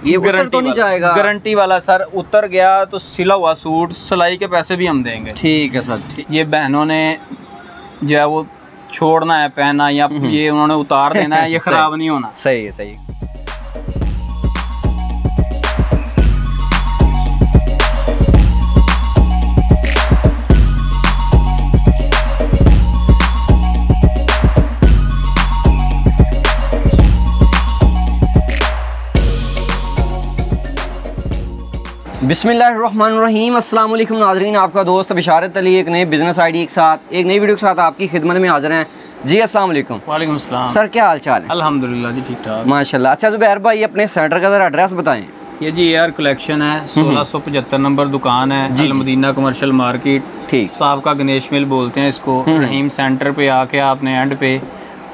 ये उतर तो नहीं जाएगा? गारंटी वाला सर, उतर गया तो सिला हुआ सूट सिलाई के पैसे भी हम देंगे। ठीक है सर। ये बहनों ने जो है वो छोड़ना है पहना या ये उन्होंने उतार देना है, ये खराब नहीं होना। सही है, सही है। बिस्मिल्लाहिर्रहमानिर्रहीम। अस्सलाम वालेकुम नाज़रीन, आपका दोस्त बिशारत अली एक नए बिज़नेस आइडिया के साथ एक नई वीडियो के साथ आपकी खिदमत में हाज़िर हैं जी। अस्सलाम वालेकुम। वालेकुम अस्सलाम सर, क्या हाल चाल है? अल्हम्दुलिल्लाह जी, ठीक ठाक माशाल्लाह। अच्छा ज़ुबैर भाई, अपने सेंटर का ज़रा एड्रेस बताएं। ये जी एयर कलेक्शन है, 1675 नंबर दुकान है, अल मदीना कमर्शियल मार्केट, ठीक। साहब का गणेश मिल बोलते हैं इसको। रहीम सेंटर पे आके आपने एंड पे,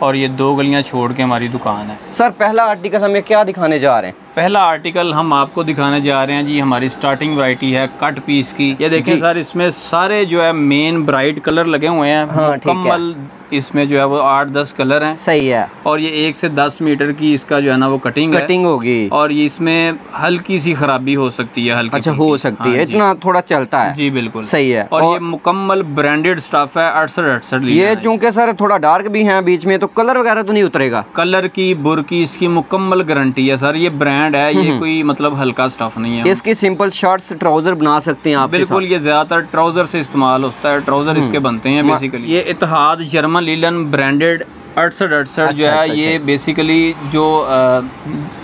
और ये 2 गलियां छोड़ के हमारी दुकान है। सर, पहला आर्टिकल हमें क्या दिखाने जा रहे हैं? पहला आर्टिकल हम आपको दिखाने जा रहे हैं जी, हमारी स्टार्टिंग वैरायटी है कट पीस की। ये देखें सर, इसमें सारे जो है मेन ब्राइट कलर लगे हुए हैं। हाँ, मुकम्मल इसमें जो है वो 8-10 कलर हैं। सही है। और ये 1 से 10 मीटर की इसका जो है ना वो कटिंग होगी। और ये इसमें हल्की सी खराबी हो सकती है, हल्की। अच्छा, हो सकती है, इतना थोड़ा चलता है जी। बिल्कुल सही है। और ये मुकम्मल ब्रांडेड स्टफ है, 68 ये चूंकि सर थोड़ा डार्क भी है बीच में, तो कलर वगैरह तो नहीं उतरेगा? कलर की बुर की इसकी मुकम्मल गारंटी है सर। ये ब्रांड है, ये कोई मतलब हल्का स्टफ नहीं है। इसकी सिंपल शर्ट्स ट्राउजर बना सकते हैं आप। बिल्कुल, ये ज्यादातर ट्राउजर से इस्तेमाल होता है, ट्राउजर इसके बनते हैं बेसिकली। ये इत्तेहाद जर्मन लीलन ब्रांडेड 68 जो है, ये बेसिकली जो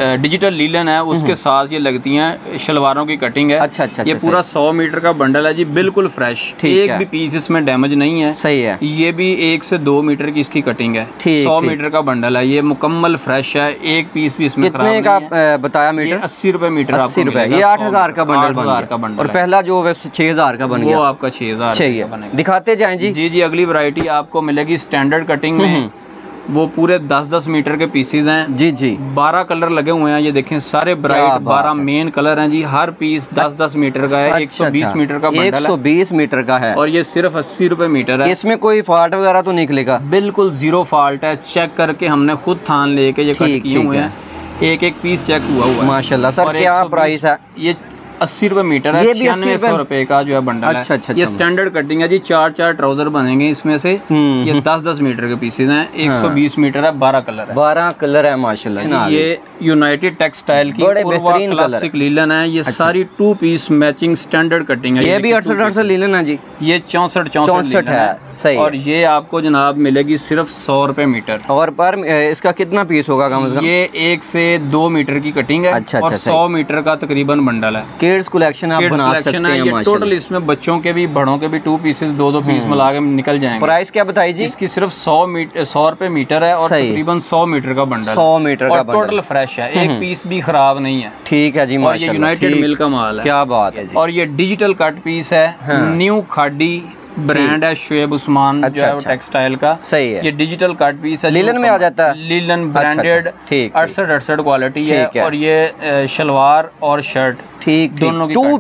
डिजिटल लीलन है उसके साथ ये लगती हैं शलवारों की कटिंग है। अच्छा। ये पूरा 100 मीटर का बंडल है जी, बिल्कुल फ्रेश, एक भी पीस इसमें डैमेज नहीं है। सही है। ये भी 1 से 2 मीटर की इसकी कटिंग है, 100 मीटर का बंडल है, ये मुकम्मल फ्रेश है, एक पीस भी इसमें खराब नहीं है। बताया मीटर? 80 रुपए मीटर। 80 रुपए। ये 8000 का बंडल। और पहला जो 6000 का बन गया, वो आपका 6000 दिखाते जाएं जी। जी। अगली वैरायटी आपको मिलेगी स्टैंडर्ड कटिंग में। वो पूरे 10-10 मीटर के पीसीज हैं जी। 12 कलर लगे हुए हैं, ये देखें सारे ब्राइट 12 मेन कलर हैं जी। हर पीस 10-10 मीटर का है। 120 मीटर का बंडल है। 120 मीटर का है और ये सिर्फ 80 रुपए मीटर है। इसमें कोई फॉल्ट वगैरह तो निकलेगा? बिल्कुल 0 फॉल्ट है। चेक करके हमने खुद थान लेके ये कट किए हुए हैं, एक पीस चेक हुआ है माशाल्लाह। सर, क्या प्राइस है? ये 80 रुपए मीटर है, 9600 रुपए का जो है बंडल है। ये स्टैंडर्ड कटिंग है जी, 4-4 ट्राउजर बनेंगे इसमें से। ये 10-10 मीटर के पीसेज हैं, 120 मीटर है, 12 कलर है। 12 कलर है माशाल्लाह। ये यूनाइटेड टेक्सटाइल की क्लासिक लीलन है। ये सारी 2 पीस मैचिंग स्टैंडर्ड कटिंग है। ये भी 68 लीलन है जी। ये 64 है। सही। और ये आपको जनाब मिलेगी सिर्फ 100 रुपए मीटर। और पर इसका कितना पीस होगा कम से कम? ये 1 से 2 मीटर की कटिंग है। अच्छा। और 100 मीटर का तकरीबन बंडल है। किड्स कलेक्शन आप बना सकते हैं। ये टोटल इसमें बच्चों के भी बड़ों के भी 2 पीसेस 2-2 पीस मिला के निकल जाएंगे। प्राइस क्या बताई जी? इसकी सिर्फ 100 रुपए मीटर है और तकरीबन 100 मीटर का बंडल। 100 मीटर का बंडल। टोटल फ्रेश है, एक पीस भी खराब नहीं है। ठीक है जी माशाल्लाह। और ये यूनाइटेड मिल का माल है। क्या बात है जी। और ये डिजिटल कट पीस है, न्यू खाडी ब्रांड है, शुएब उस्मान जो है टेक्सटाइल का। सही है। ये डिजिटल कट पीस है, लीलन में आ जाता है। लीलन ब्रांडेड 68 क्वालिटी है। और ये शलवार और शर्ट दोनों की 2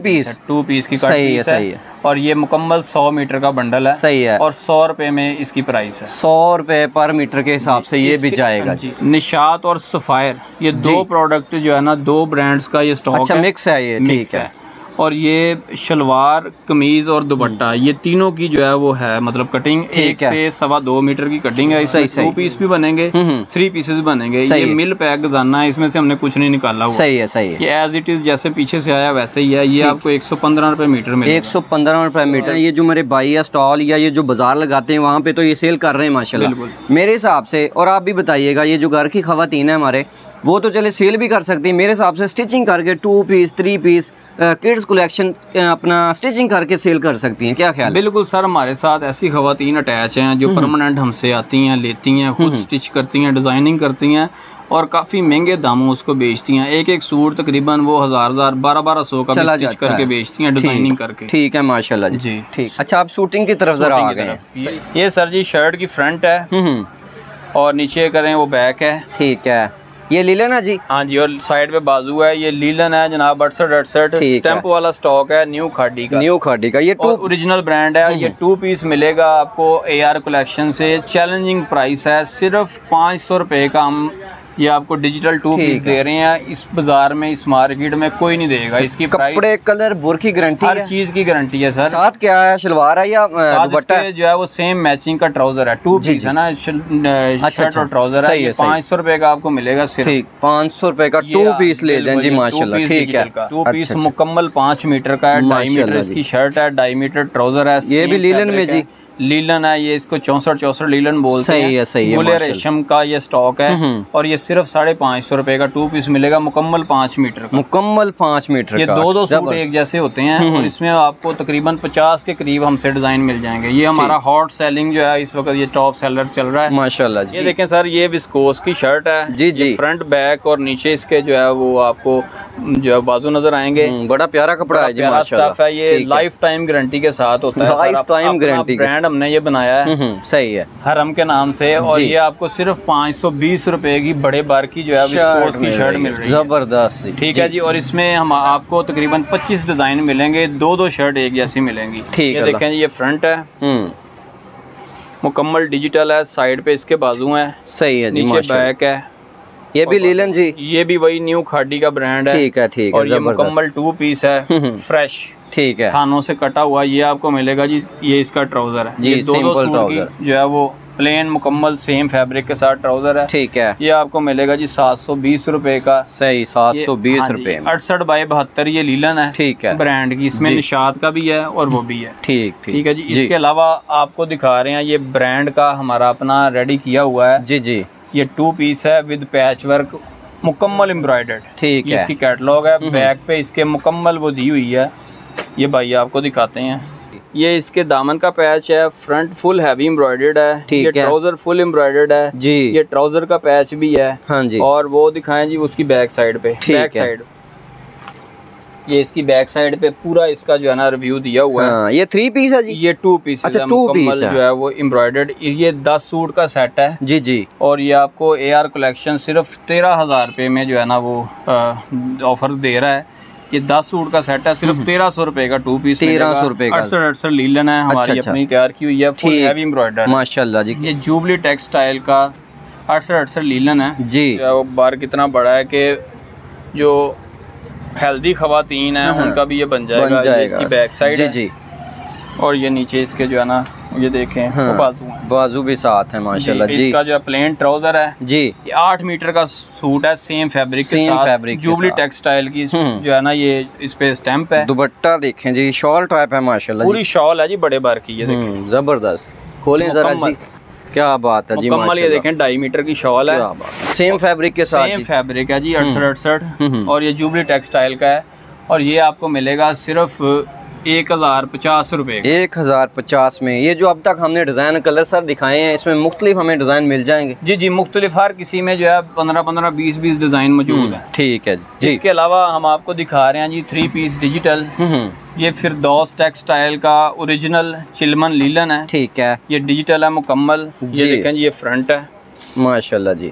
पीस की कट पीस है। और ये मुकम्मल 100 मीटर का बंडल है। सही है। और 100 रुपए में इसकी प्राइस है। 100 रुपए पर मीटर के हिसाब से ये भी जाएगा जी। निशात और सफायर, ये 2 प्रोडक्ट जो है ना, 2 ब्रांड्स का ये स्टॉक है। मिक्स है ये। ठीक है। और ये शलवार, कमीज और दुपट्टा, ये तीनों की जो है वो है मतलब कटिंग 1 से 2.25 मीटर की कटिंग है। इसमें 2 पीस भी बनेंगे, 3 पीसेस बनेंगे। ये मिल पैक गजाना है, इसमें से हमने कुछ नहीं निकाला हुआ। सही है। ये एज इट इज जैसे पीछे से आया वैसे ही है। ये आपको 115 रुपए मीटर में। 115 रुपए मीटर। ये जो मेरे भाई या स्टॉल या ये जो बाजार लगाते हैं वहाँ पे तो ये सेल कर रहे हैं माशाल्लाह मेरे हिसाब से। और आप भी बताइएगा, ये जो घर की खवातीन है हमारे, वो तो चले सेल भी कर सकती है। मेरे हिसाब से स्टिचिंग करके 2 पीस 3 पीस किड्स कलेक्शन अपना स्टिचिंग करके सेल कर सकती हैं। क्या ख्याल? बिल्कुल सर, हमारे साथ ऐसी खवातीन अटैच हैं जो परमानेंट हमसे आती हैं, लेती हैं, खुद स्टिच करती हैं, डिज़ाइनिंग करती हैं और काफ़ी महंगे दामों उसको बेचती हैं। एक सूट तकरीबन वो 1000 1200 का स्टिच करके बेचती हैं, डिज़ाइनिंग करके। ठीक है माशाल्लाह जी। ठीक। अच्छा, आप शूटिंग की तरफ जरा आ गए। ये सर जी शर्ट की फ्रंट है और नीचे करें वो बैक है। ठीक है। ये लीलन है जी? हाँ जी। और साइड पे बाजू है, ये लीलन है जनाब, 68 स्टैंप वाला स्टॉक है, न्यू खाडी का। ये ओरिजिनल ब्रांड है। ये 2 पीस मिलेगा आपको AR कलेक्शन से। चैलेंजिंग प्राइस है, सिर्फ 500 रुपए का हम ये आपको डिजिटल 2 पीस दे रहे हैं। इस बाजार में, इस मार्केट में कोई नहीं देगा। इसकी कपड़े, कलर, बुर की गारंटी, हर चीज की गारंटी है सर। साथ क्या है, शलवार है या दुपट्टा है? जो है वो सेम मैचिंग का ट्राउजर है, 2 पीस है ना, शर्ट और ट्राउजर है। 500 रुपए का आपको मिलेगा सिर्फ। ठीक, 500 रुपए का 2 पीस ले जाएं जी माशाल्लाह। ठीक है, 2 पीस मुकम्मल 5 मीटर का है, 2.5 मीटर इसकी शर्ट है, 2.5 मीटर ट्राउजर है। ये भी लीलन में जी, लीलन है ये, इसको 64 लीलन बोलते हैं। सही है, गुले रेशम का ये स्टॉक है और ये सिर्फ 550 रुपए का 2 पीस मिलेगा, मुकम्मल 5 मीटर का। मुकम्मल 5 मीटर ये 2 सूट एक जैसे होते हैं और इसमें आपको तकरीबन 50 के करीब हमसे डिजाइन मिल जाएंगे। ये हमारा हॉट सेलिंग जो है इस वक्त, ये टॉप सेलर चल रहा है माशाल्लाह जी। ये देखें सर, ये विस्कोस की शर्ट है जी, फ्रंट बैक और नीचे इसके जो है वो आपको जो है बाजू नजर आएंगे। बड़ा प्यारा कपड़ा है जी माशाल्लाह। ये लाइफ टाइम गारंटी के साथ होता है, लाइफ टाइम गारंटी ब्रांड हमने ये बनाया है। सही है, हरम के नाम से। और ये आपको सिर्फ 520 रुपए की बड़े बार की जो है विस्कोस की शर्ट मिल रही है, जबरदस्त। ठीक है जी। और इसमें हम आपको तकरीबन 25 डिजाइन मिलेंगे, 2 शर्ट एक जैसी मिलेंगी। ठीक है, देखें ये फ्रंट है, मुकम्मल डिजिटल है, साइड पे इसके बाजू है। सही है जी, नीचे बैक है। ये भी लीलन जी, ये भी वही न्यू खाड़ी का ब्रांड है। ठीक है, और ये मुकम्मल 2 पीस है, फ्रेश, ठीक है, थानों से कटा हुआ। ये आपको मिलेगा जी, ये इसका ट्राउजर है। ये 2 सूट की जो है वो प्लेन मुकम्मल सेम फैब्रिक के साथ ट्राउजर है, ठीक है। ये आपको मिलेगा जी 720 रुपए का। सही, 720 रुपए। 68 बाई 72 ये लीलन है, ठीक है, ब्रांड की। इसमें निशात का भी है और वो भी है, ठीक है जी। इसके अलावा आपको दिखा रहे हैं, ये ब्रांड का हमारा अपना रेडी किया हुआ है जी। ये 2 पीस है विद पैच वर्क, मुकम्मल एम्ब्रॉयडर्ड, ठीक है। इसकी कैटलॉग है, बैक पे इसके मुकम्मल वो दी हुई है। ये भाई आपको दिखाते हैं, ये इसके दामन का पैच है, फ्रंट फुल हैवी एम्ब्रॉयडर्ड है, ये ट्राउजर फुल एम्ब्रॉयडर्ड है जी। ये ट्राउजर का पैच भी है, हाँ जी। और वो दिखाएं जी उसकी बैक साइड पे, बैक साइड, ये इसकी बैक साइड पे पूरा इसका जो है ना रिव्यू दिया हुआ है। ये 3 पीस है जी, ये 2 पीस है, मुकम्मल जो है वो एम्ब्रॉयडर्ड। ये 10 सूट का सेट है जी। और ये आपको AR कलेक्शन सिर्फ 13,000 रुपए में जो है ना वो ऑफर दे रहा है। ये 10 सूट का सेट है, सिर्फ 1300 रुपए का 2 पीस, 1300 रुपए का। 68 लीलन है हमारी अपनी तैयार की हुई है, फुल हैवी एम्ब्रॉयडर्ड माशाल्लाह जी। ये जुबली टेक्सटाइल का 68 लीलन है जी। वो बार कितना बड़ा है कि जो हेल्दी खवातीन है उनका भी ये बन जाएगा। इसकी बैक साइड जी। और ये नीचे इसके जो है ना ये देखें, हाँ, बाजू है, बाजू भी साथ है माशाल्लाह जी। इसका जो है प्लेन ट्राउजर है जी। ये 8 मीटर का सूट है, सेम फैब्रिक के साथ, जुबली टेक्सटाइल की जो है ना ये इस पे स्टैंप है। दुपट्टा देखें जी, शॉल टाइप है माशाल्लाह, पूरी शॉल है जी, बड़े बार की। ये देखें, जबरदस्त, खोलें जरा जी, क्या बात है जी माशाल्लाह। ये देखें 2.5 मीटर की शॉल है, सेम फैब्रिक के साथ, सेम फैब्रिक है जी, 68 और ये जुबली टेक्सटाइल का है। और ये आपको मिलेगा सिर्फ 1050 रुपए, 1050 में। ये जो अब तक हमने डिजाइन कलर सर दिखाए हैं, इसमें मुख्तलिफ हमें डिजाइन मिल जाएंगे जी जी, मुख्तलिफ, हर किसी में जो है 15-15, 20-20 डिजाइन मौजूद है, ठीक है जी। इसके अलावा हम आपको दिखा रहे हैं जी 3 पीस डिजिटल। ये फिरदौस टेक्सटाइल का ओरिजिनल चिलमन लीलन है, ठीक है। ये डिजिटल है मुकम्मल। ये देखें जी, ये फ्रंट है माशाल्लाह जी।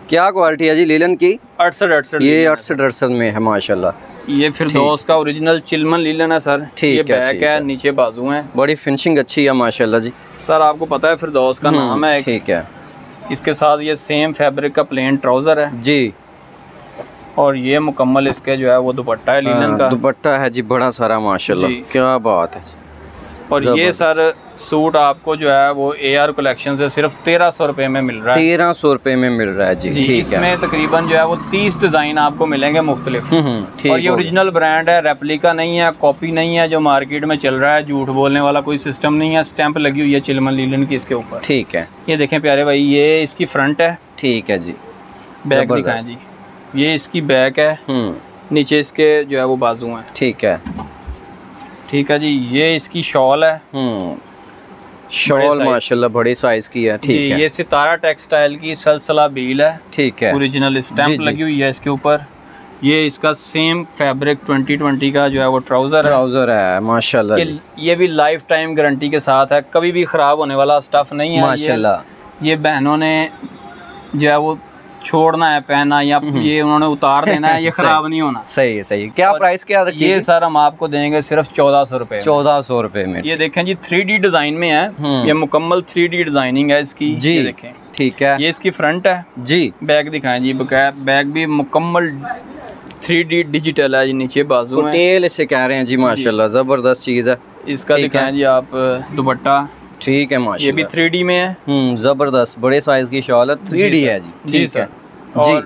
क्या क्वालिटी है जी लीलन की? 68 ये 68 में है माशाल्लाह। ये फिरदौस का ओरिजिनल चिलमन लीलन है सर, ठीक है। बैक है, नीचे बाजू है, बड़ी फिनिशिंग अच्छी है माशाल्लाह जी। सर आपको पता है फिरदौस का नाम है, ठीक है। इसके साथ ये सेम फैब्रिक का प्लेन ट्राउजर है जी। और ये मुकम्मल इसके जो है वो दुपट्टा है लीलन का, दुपट्टा है जी बड़ा सारा माशाल्लाह, क्या बात है जी। और ये सर सूट आपको जो है वो AR कलेक्शन से सिर्फ 1300 रुपए में मिल रहा है, 1300 रुपए में मिल रहा है जी, ठीक है। इसमें तकरीबन जो है वो 30 डिजाइन आपको मिलेंगे मुख्तलिफ। और ये ओरिजिनल ब्रांड है, रेप्लिका नहीं है, कॉपी नहीं है जो मार्केट में चल रहा है, झूठ बोलने वाला कोई सिस्टम नहीं है। स्टैंप लगी हुई है चिलमन लीलन की इसके ऊपर, ठीक है। ये देखें प्यारे भाई, ये इसकी फ्रंट है, ठीक है जी। बैक दिखाएं जी, ये इसकी बैक है, नीचे इसके जो है वो बाजू है, ठीक है, ठीक है जी। ये इसकी शॉल है, शॉल माशाल्लाह बड़े साइज की है, ठीक है। ये सितारा टेक्सटाइल की सलसला बील है, ठीक है, ओरिजिनल स्टैंप लगी हुई है इसके ऊपर। ये इसका सेम फैब्रिक 2020 का जो है वो ट्राउजर है माशाल्लाह। ये भी लाइफ टाइम गारंटी के साथ है, कभी भी खराब होने वाला स्टफ नहीं है माशाल्लाह। ये बहनों ने जो है वो छोड़ना है पहना, या ये उन्होंने उतार देना है, ये खराब नहीं होना। सही है, सही है। क्या प्राइस क्या रखिए? ये सर हम आपको देंगे सिर्फ 1400 रुपए, 1400 रुपए में। ये देखें जी 3D डिजाइन में है, ये मुकम्मल 3D डिजाइनिंग है इसकी जी। ये देखें ठीक है, ये इसकी फ्रंट है जी। बैक दिखाएं जी, बैक भी मुकम्मल 3D डिजिटल है जी, नीचे बाजू है, टेल इसे कह रहे हैं जी, माशाल्लाह ज़बरदस्त चीज़ है। इसका दिखाएं जी आप दुपट्टा, ठीक है माशाल्लाह, ये भी 3D में है, ज़बरदस्त बड़े साइज की शॉल है, 3D है जी, ठीक है जी।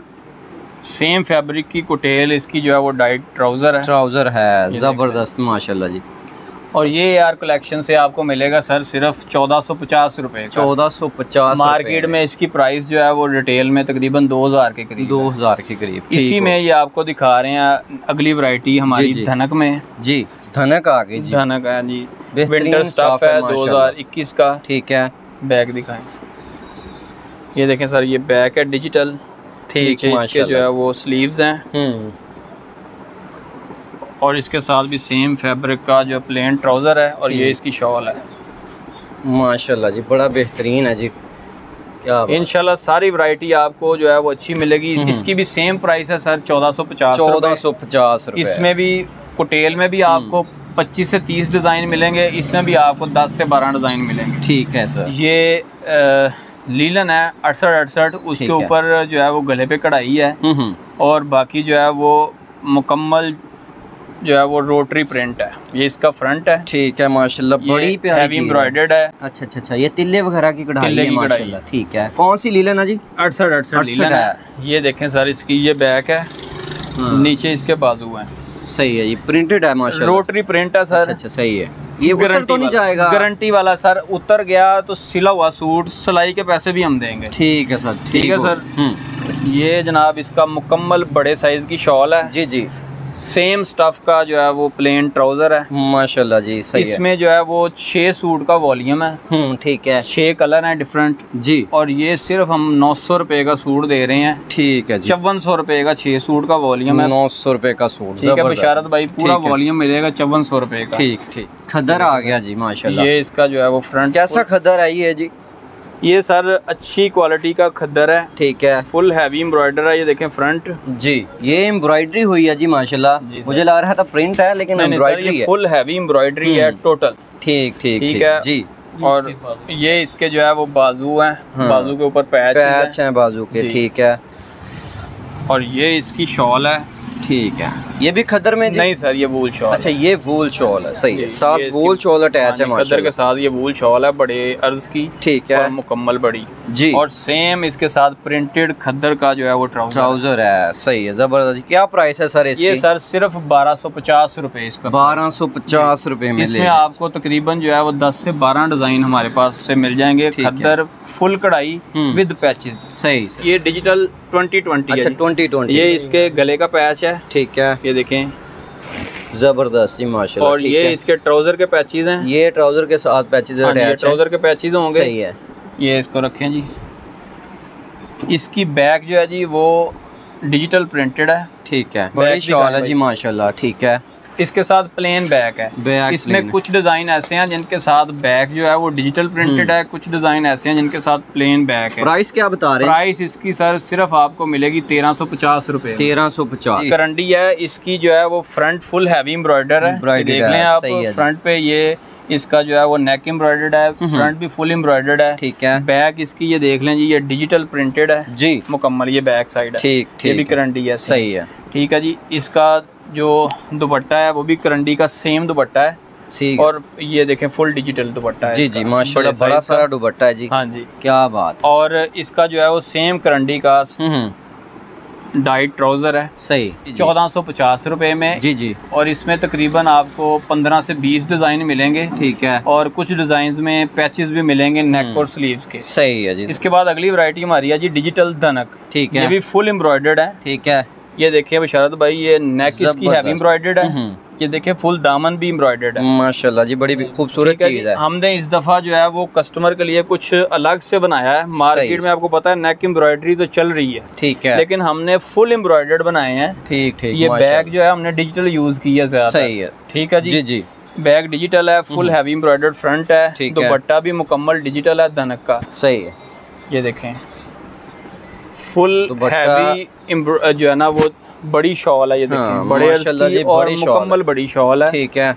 सेम फैब्रिक की कोटेल इसकी जो है वो डाइट ट्राउजर है, ज़बरदस्त माशाल्लाह जी। और ये यार कलेक्शन से आपको मिलेगा सर सिर्फ 1450 रुपए का। 1450 मार्केट में इसकी प्राइस जो है वो रिटेल में तकरीबन 2000 के करीब, 2000 के करीब। इसी में ये आपको दिखा रहे हैं अगली वैरायटी हमारी जी, धनक में जी, धनक आ गई जी, धनक है जी, विंटर स्टफ है 2021 का, ठीक है। बैग दिखाएं, ये देखें सर, ये बैक है डिजिटल, ठीक, इसके जो है वो स्लीव्स हैं, और इसके साथ भी सेम फैब्रिक का जो प्लेन ट्राउजर है, और ये इसकी शॉल है माशाल्लाह जी, बड़ा बेहतरीन है जी, क्या इंशाल्लाह सारी वैरायटी आपको जो है वो अच्छी मिलेगी। इसकी भी सेम प्राइस है सर 1450 रुपए। इसमें भी कोटेल में भी आपको 25 से 30 डिज़ाइन मिलेंगे, इसमें भी आपको 10 से 12 डिज़ाइन मिलेंगे, ठीक है सर। ये लीलन है 68 उसके ऊपर जो है वो गले पे कढ़ाई है, और बाकी जो है वो मुकम्मल जो है वो रोटरी प्रिंट है, ये इसका फ्रंट है, ठीक है माशाल्लाह, बड़ी प्यारी हैवी एम्ब्रॉयडर्ड है। अच्छा अच्छा अच्छा, ये तिल्ले वगैरह की कढ़ाई है माशाल्लाह, ठीक है। कौन सी लीलन है जी? 68 लीलन है। ये देखें सर, इसकी ये बैक है, नीचे इसके बाजू है, सही है, ये प्रिंटेड है माशाल्लाह, रोटरी प्रिंट है सर। अच्छा सही है, ये उतर तो नहीं जाएगा? गारंटी वाला सर, उतर गया तो सिला हुआ सूट सिलाई के पैसे भी हम देंगे, ठीक है सर, ठीक है सर। ये जनाब इसका मुकम्मल बड़े साइज की शॉल है, जी जी, सेम स्टफ का जो है वो प्लेन ट्राउजर है माशाल्लाह जी, सही है। इसमें जो है वो 6 सूट का वॉल्यूम है, ठीक है, 6 कलर हैं डिफरेंट जी, और ये सिर्फ हम 900 रुपए का सूट दे रहे हैं, ठीक है जी, 5400 रुपए का 6 सूट का वॉल्यूम है, 900 रुपए का सूट, ठीक है बशारत भाई, पूरा वॉल्यूम मिलेगा 5400 रुपए का, ठीक ठीक। खद्दर आ गया जी माशाल्लाह, ये इसका जो है वो फ्रंट, कैसा खद्दर है ये जी? ये सर अच्छी क्वालिटी का खद्दर है, ठीक है, फुल हैवी एम्ब्रॉयडर है, ये देखें फ्रंट जी, ये एम्ब्रॉयडरी हुई है जी माशाल्लाह, मुझे लग रहा था प्रिंट है लेकिन एम्ब्रॉयडरी है, फुल हैवी एम्ब्रॉयडरी है टोटल, ठीक ठीक ठीक है जी। और ये इसके जो है वो बाजू हैं, बाजू के ऊपर पैच हैं बाजू के, ठीक है, और ये इसकी शॉल है, ठीक है। ये भी खद्दर में जी? नहीं सर, ये वूल शॉल, अच्छा ये वूल शॉल है, सही है, साथ वूल शॉल अटैच है माशाल्लाह, खद्दर के साथ ये वूल शॉल है बड़े अर्ज की, ठीक है, और मुकम्मल बड़ी जी, और सेम इसके साथ प्रिंटेड खद्दर का जो है वो ट्राउजर है, सही है, जबरदस्त। क्या प्राइस है सर इसकी? ये सर सिर्फ 1250 रुपए इसका, 1250 रुपए में। इसमें आपको तकरीबन जो है वो 10 से 12 डिजाइन हमारे पास से मिल जाएंगे, खद्दर फुल कढ़ाई विद पैचेस, सही। ये डिजिटल 2020 अच्छा 2020, ये इसके गले का पैच है, ठीक है, ये देखें जबरदस्त माशाल्लाह, और ये इसके ट्राउजर के पैचेस हैं, ये ट्राउजर के साथ पैचेस अटैच है, ट्राउजर के पैचेस होंगे, सही है। ये इसको रखें जी, इसकी बैक जो है जी वो डिजिटल प्रिंटेड है, ठीक है, बड़ी शॉल है जी माशाल्लाह, ठीक है, इसके साथ प्लेन बैक है, इसमें कुछ डिजाइन ऐसे हैं जिनके साथ बैक जो है वो डिजिटल प्रिंटेड है, कुछ डिजाइन ऐसे हैं जिनके साथ प्लेन बैक है। प्राइस क्या बता रहे हैं? प्राइस इसकी सर सिर्फ आपको मिलेगी 1350 रुपए, 1350 करंडी है। इसकी जो है वो फ्रंट फुल हैवी एम्ब्रॉयडर है, देख लें आप, फ्रंट पे ये इसका जो है वो नेक एम्ब्रॉयडर्ड है, फ्रंट भी फुल एम्ब्रॉयडर्ड है, ठीक है। बैक इसकी ये देख लें जी, ये डिजिटल प्रिंटेड है जी मुकम्मल, ये बैक साइड है, ठीक, ये भी करंडी है, सही है, ठीक है जी। इसका जो दुपट्टा है वो भी करंडी का सेम दुपट्टा है, और ये देखें फुल डिजिटल दुपट्टा है जी जी माशाल्लाह, बड़ा सारा दुपट्टा है जी, हाँ जी, क्या बात। और इसका जो है वो सेम करंडी का डाइट ट्राउजर है, सही, 1450 रुपए में जी जी, और इसमें तकरीबन आपको 15 से 20 डिजाइन मिलेंगे, ठीक है, और कुछ डिजाइन में पैचेस भी मिलेंगे नेक और स्लीव्स के, सही है जी। इसके बाद अगली वैरायटी हमारी है जी डिजिटल धनक, ठीक है, ये भी फुल एम्ब्रॉयडर्ड है, ठीक है। ये देखिए बशारत भाई, ये नेक इसकी हैवी एम्ब्रॉयडर्ड है, ये देखिए फुल दामन भी एम्ब्रॉयडर्ड है माशाल्लाह जी, बड़ी खूबसूरत चीज है। हमने इस दफा जो है वो कस्टमर के लिए कुछ अलग से बनाया है, मार्केट में आपको पता है नेक एम्ब्रॉयडरी तो चल रही है, ठीक है, लेकिन हमने फुल एम्ब्रॉयडर्ड बनाए हैं, ठीक ठीक। ये बैग जो है हमने डिजिटल यूज किया है ज्यादा, सही है, ठीक है जी जी। बैग डिजिटल है, फुल हैवी एम्ब्रॉयडर्ड फ्रंट है, दुपट्टा भी मुकम्मल डिजिटल है धनक का, सही है। ये देखें फुल हैवी जो है ना वो बड़ी शॉल है, ये देखें बड़े अर्ज की और मुकम्मल बड़ी शॉल है, ठीक है।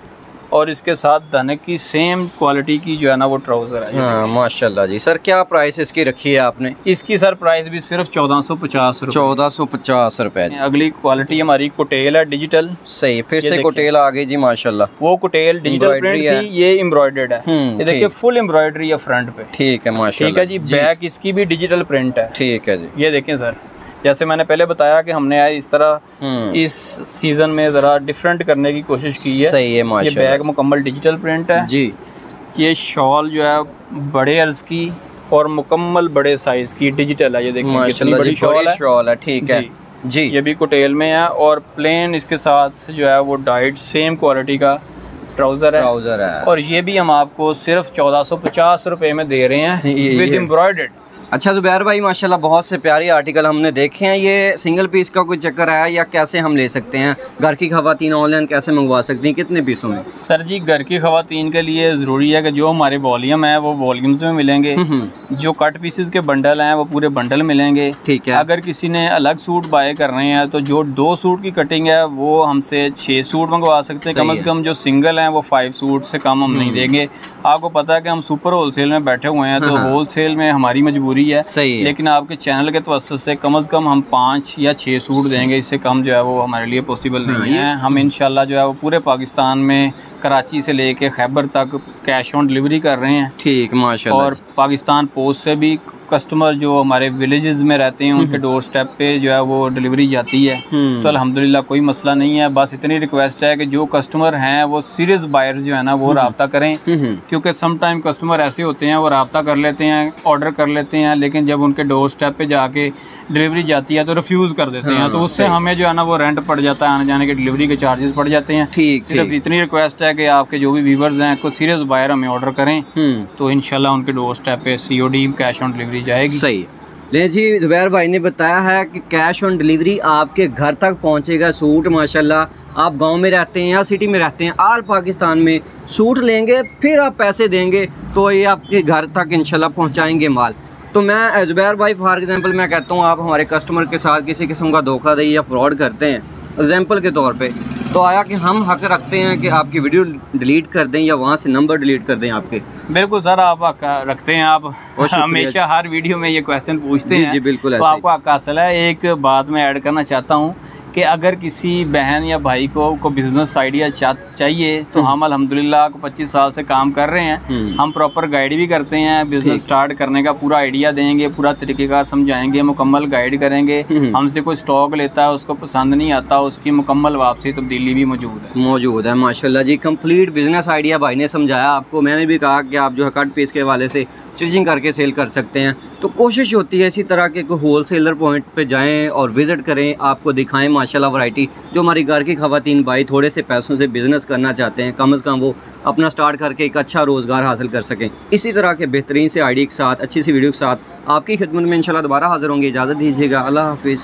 और इसके साथ धनक की सेम क्वालिटी की जो है ना वो ट्राउज़र है। हाँ माशाल्लाह जी। सर क्या प्राइस इसकी रखी है आपने? इसकी सर प्राइस भी सिर्फ 1450 रुपये। 1450 रुपए। अगली क्वालिटी हमारी कोटेल है डिजिटल। सही, फिर से कोटेल आ गई जी माशाल्लाह। वो कोटेल डिजिटल प्रिंट थी, ये एम्ब्रॉयडर्ड है। ये देखिए फुल एम्ब्रॉयडरी है फ्रंट पे। ठीक है माशाल्लाह। ठीक है जी। बैक इसकी भी डिजिटल प्रिंट है। ठीक है जी। ये देखें सर, जैसे मैंने पहले बताया कि हमने इस तरह इस सीजन में ज़रा डिफरेंट करने की कोशिश की है। सही है माशाल्लाह। ये बैग मुकम्मल डिजिटल प्रिंट है जी। ये शॉल जो है बड़े अर्ज की और मुकम्मल बड़े साइज की डिजिटल है। ये देखिए कितनी बड़ी शॉल है। ठीक है जी। ये भी कोटेल में है और प्लेन इसके साथ जो है वो डाइट सेम क्वालिटी का ट्राउज़र है। और ये भी हम आपको सिर्फ 1450 रुपए में दे रहे हैं विद एम्ब्रॉयडर्ड। अच्छा ज़ुबैर भाई माशाल्लाह बहुत से प्यारे आर्टिकल हमने देखे हैं। ये सिंगल पीस का कोई चक्कर आया या कैसे हम ले सकते हैं? घर की ख़वातीन ऑनलाइन कैसे मंगवा सकती हैं, कितने पीसों में? सर जी घर की ख़वातीन के लिए ज़रूरी है कि जो हमारे वॉल्यूम है वो वॉल्यूम्स में मिलेंगे, जो कट पीसेस के बंडल हैं वो पूरे बंडल मिलेंगे। ठीक है। अगर किसी ने अलग सूट बाय कर रहे हैं तो जो 2 सूट की कटिंग है वो हमसे 6 सूट मंगवा सकते हैं कम से कम। जो सिंगल हैं वो 5 सूट से कम हम नहीं देंगे। आपको पता है कि हम सुपर होलसेल में बैठे हुए हैं तो होलसेल में हमारी मजबूरी है। सही है। लेकिन आपके चैनल के तवज्जुह से कम हम 5 या 6 सूट देंगे, इससे कम जो है वो हमारे लिए पॉसिबल नहीं है। हम इंशाल्लाह जो है वो पूरे पाकिस्तान में कराची से लेके खैबर तक कैश ऑन डिलीवरी कर रहे हैं। ठीक माशाल्लाह। और पाकिस्तान पोस्ट से भी कस्टमर जो हमारे विलेजेस में रहते हैं उनके डोर स्टेप पे जो है वो डिलीवरी जाती है। तो अल्हम्दुलिल्लाह कोई मसला नहीं है। बस इतनी रिक्वेस्ट है कि जो कस्टमर हैं वो सीरियस बायर्स जो है ना वो रब्ता करें, क्योंकि सम टाइम कस्टमर ऐसे होते हैं वो रब्ता कर लेते हैं, ऑर्डर कर लेते हैं, लेकिन जब उनके डोर स्टेप पे जाके डिलीवरी जाती है तो रिफ्यूज़ कर देते हैं। तो उससे हमें जो है ना वो रेंट पड़ जाता है, आने जाने के डिलीवरी के चार्जेस पड़ जाते हैं। सिर्फ इतनी रिक्वेस्ट है कि आपके जो भी व्यूवर्स हैं कोई सीरियस बायर हमें ऑर्डर करें तो इंशाल्लाह उनके डोर स्टेप पे COD कैश ऑन डिलीवरी जाएगी। सही। ले जी ज़ुबैर भाई ने बताया है कि कैश ऑन डिलीवरी आपके घर तक पहुंचेगा सूट। माशाल्लाह आप गांव में रहते हैं या सिटी में रहते हैं, आल पाकिस्तान में सूट लेंगे फिर आप पैसे देंगे तो ये आपके घर तक इंशाल्लाह पहुंचाएंगे माल। तो मैं ज़ुबैर भाई फॉर एग्जांपल मैं कहता हूँ आप हमारे कस्टमर के साथ किसी किस्म का धोखाधड़ी या फ्रॉड करते हैं एग्जांपल के तौर पे, तो आया कि हम हक रखते हैं कि आपकी वीडियो डिलीट कर दें या वहाँ से नंबर डिलीट कर दें आपके? बिल्कुल सर, आप हक रखते हैं। आप हमेशा हर वीडियो में ये क्वेश्चन पूछते हैं। जी बिल्कुल। तो आपको हक हासिल है। एक बात मैं ऐड करना चाहता हूँ कि अगर किसी बहन या भाई को बिजनेस आइडिया चाहिए तो हम अल्हम्दुलिल्लाह 25 साल से काम कर रहे हैं। हम प्रॉपर गाइड भी करते हैं, बिजनेस स्टार्ट करने का पूरा आइडिया देंगे, पूरा तरीक़ेकार समझाएंगे, मुकम्मल गाइड करेंगे। हमसे कोई स्टॉक लेता है उसको पसंद नहीं आता, उसकी मुकम्मल वापसी तब्दीली भी मौजूद है। माशाल्लाह जी कंप्लीट बिजनेस आइडिया भाई ने समझाया आपको। मैंने भी कहा कि आप जो है कट पीस के हवाले से स्टिचिंग करके सेल कर सकते हैं। तो कोशिश होती है इसी तरह के कोई होलसेलर पॉइंट पे जाएं और विज़िट करें, आपको दिखाएं माशाल्लाह वैरायटी। जो हमारी घर की ख़वातीन भाई थोड़े से पैसों से बिज़नेस करना चाहते हैं, कम से कम वो अपना स्टार्ट करके एक अच्छा रोज़गार हासिल कर सकें। इसी तरह के बेहतरीन से आइडिया के साथ, अच्छी सी वीडियो के साथ आपकी खिदमत में इंशाल्लाह दोबारा हाज़िर होंगे। इजाज़त दीजिएगा। अल्लाह हाफिज़।